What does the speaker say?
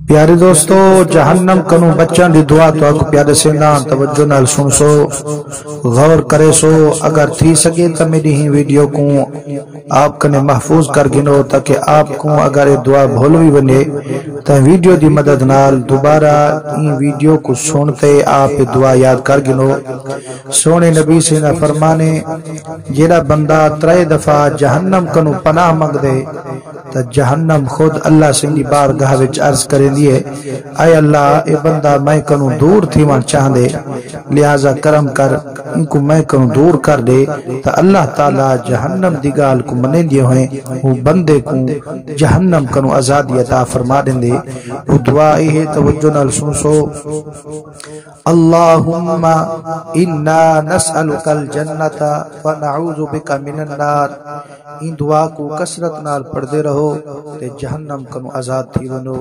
پیارے دوستو، جہنم کنو بچان دی دعا تو اکو پیارے سیندان توجہ نال سن سو، غور کرے سو۔ اگر تھی سکے تا میری ہی ویڈیو کو آپ کنے محفوظ کر گنو، تاکہ آپ کو اگر یہ دعا بھولوی بنے تا ویڈیو دی مدد نال دوبارہ این ویڈیو کو سنتے آپ دعا یاد کر گنو۔ سونے نبی سے نہ فرمانے، جیڑا بندہ 3 دفعہ جہنم کنو پناہ مانگ دے تا جہنم خود اللہ سے بارگاہ وچ عرض کریں دیئے، اے اللہ اے بندہ میں کنو دور تھی وہاں چاہ دے، لہذا کرم کر ان کو میں کنو دور کر دے۔ تا اللہ تعالی جہنم دی گال کو منے دیئے ہوئے، وہ بندے کو جہنم کنو آزادی عطا فرما دیں دے۔ وہ دعا ہے توجہ نال سن سو، اللہم انا نسألک الجنت ونعوذ بک من النار۔ ان دعا کو کثرت نال پڑھ دے رہو تے جہنم کنو آزاد تھی ونو۔